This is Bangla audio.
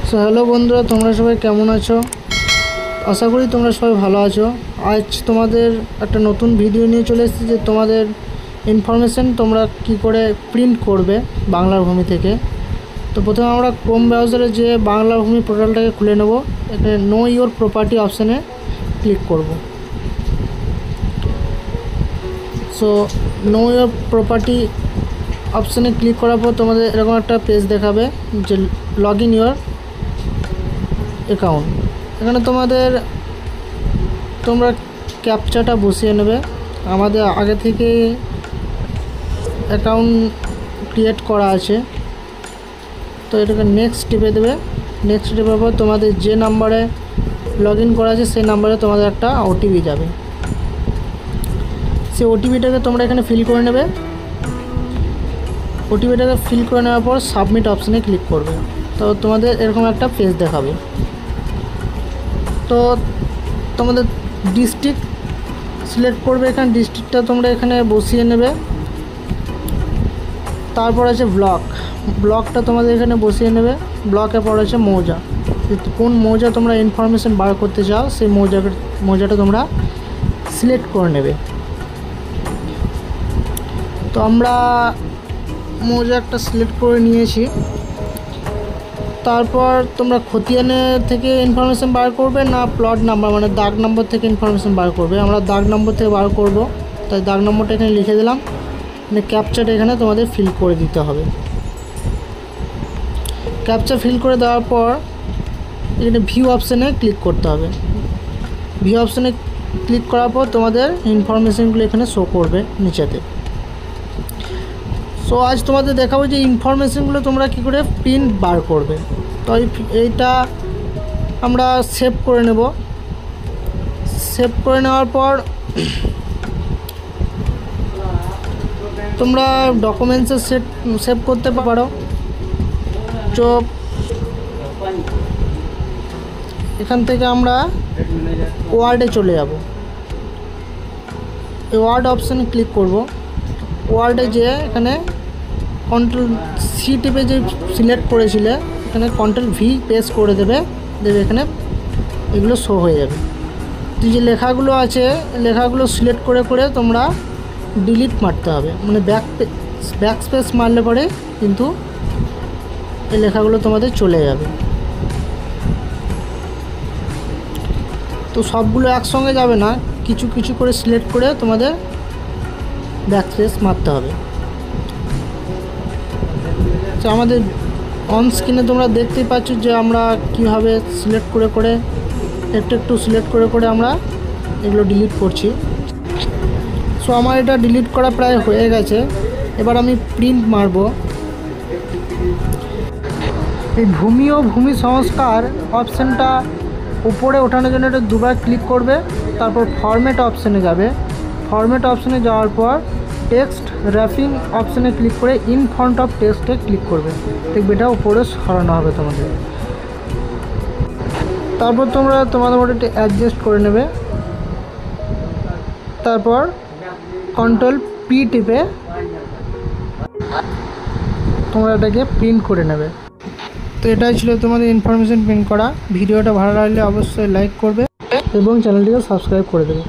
সো হ্যালো বন্ধুরা, তোমরা সবাই কেমন আছো? আশা করি তোমরা সবাই ভালো আছো। আজ তোমাদের একটা নতুন ভিডিও নিয়ে চলে এসেছি যে তোমাদের ইনফরমেশন তোমরা কি করে প্রিন্ট করবে বাংলার ভূমি থেকে। তো প্রথমে আমরা ক্রোম ব্রাউজারে যে বাংলার ভূমি পোর্টালটাকে খুলে নেব। এখানে নো ইওর প্রপার্টি অপশানে ক্লিক করব। সো নো ইওর প্রপার্টি অপশানে ক্লিক করার পর তোমাদের এরকম একটা পেজ দেখাবে যে লগ ইন ইওর অ্যাকাউন্ট। এখানে তোমরা ক্যাপচাটা বসিয়ে নেবে। আমাদের আগে থেকে অ্যাকাউন্ট ক্রিয়েট করা আছে, তো এটাকে নেক্সট টিপে দেবে। নেক্সট টিপার পর তোমাদের যে নাম্বারে লগ ইন করা আছে সেই নাম্বারে তোমাদের একটা ওটিপি যাবে। সেই ওটিপিটাকে তোমরা এখানে ফিল করে নেবে। ওটিপিটাকে ফিল করে নেওয়ার পর সাবমিট অপশানে ক্লিক করবে। তো তোমাদের এরকম একটা পেজ দেখাবে। তো তোমাদের ডিস্ট্রিক্ট সিলেক্ট করবে। এখানে ডিস্ট্রিক্টটা তোমরা এখানে বসিয়ে নেবে। তারপর আছে ব্লকটা তোমাদের এখানে বসিয়ে নেবে। ব্লকের পর আছে মৌজা। কোন মৌজা তোমরা ইনফরমেশন বার করতে চাও সেই মৌজাটা তোমরা সিলেক্ট করে নেবে। তো আমরা মৌজা একটা সিলেক্ট করে নিয়েছি। তারপর তোমরা খতিয়ানে থেকে ইনফরমেশন বার করবে না প্লট নাম্বার মানে দাগ নম্বর থেকে ইনফরমেশন বার করবে। আমরা দাগ নম্বর থেকে বার করব, তাই দাগ নম্বরটা এখানে লিখে দিলাম। মানে ক্যাপচাটা এখানে তোমাদের ফিল করে দিতে হবে। ক্যাপচা ফিল করে দেওয়ার পর এখানে ভিউ অপশানে ক্লিক করতে হবে। ভিউ অপশানে ক্লিক করার পর তোমাদের ইনফরমেশনগুলো এখানে শো করবে নিচেতে। সো আজ তোমাদের দেখাবো যে ইনফরমেশনগুলো তোমরা কী করে প্রিন্ট বার করবে। তো এইটা আমরা সেভ করে নেব। সেভ করে নেওয়ার পর তোমরা ডকুমেন্টসে সেভ করতে পারো। তো এখান থেকে আমরা ওয়ার্ডে চলে যাব। এই ওয়ার্ড অপশানে ক্লিক করব। ওয়ার্ডে যেয়ে এখানে কন্ট্রোল সি টিপে যে সিলেক্ট করেছিলে এখানে কন্ট্রোল ভি প্রেস করে দেবে। এখানে এগুলো শো হয়ে যাবে। যে লেখাগুলো আছে লেখাগুলো সিলেক্ট করে করে তোমরা ডিলিট মারতে হবে। মানে ব্যাক স্পেস মারলে পরে কিন্তু এই লেখাগুলো তোমাদের চলে যাবে। তো সবগুলো একসঙ্গে যাবে না, কিছু কিছু করে সিলেক্ট করে তোমাদের ব্যাক স্পেস মারতে হবে। তো আমাদের অন স্ক্রিনে তোমরা দেখতেই পাচ্ছ যে আমরা কীভাবে সিলেক্ট করে করে একটু সিলেক্ট করে করে আমরা এগুলো ডিলিট করছি। সো আমার এটা ডিলিট করা প্রায় হয়ে গেছে। এবার আমি প্রিন্ট মারব। এই ভূমি ও ভূমি সংস্কার অপশানটা উপরে ওঠানোর জন্য এটা দুবার ক্লিক করবে। তারপর ফরম্যাট অপশানে যাবে। ফরম্যাট অপশানে যাওয়ার পর টেক্সট র্যাপিং অপশানে ক্লিক করে ইন ফ্রন্ট অফ টেক্সটে ক্লিক করবে। দেখবে এটা উপরে সরানো হবে তোমাদের। তারপর তোমরা তোমাদের মধ্যে একটু অ্যাডজাস্ট করে নেবে। তারপর কন্ট্রোল পি টিপে তোমরা এটাকে প্রিন্ট করে নেবে। তো এটাই ছিল তোমাদের ইনফরমেশন প্রিন্ট করা। ভিডিওটা ভালো লাগলে অবশ্যই লাইক করবে এবং চ্যানেলটিকে সাবস্ক্রাইব করে দেবে।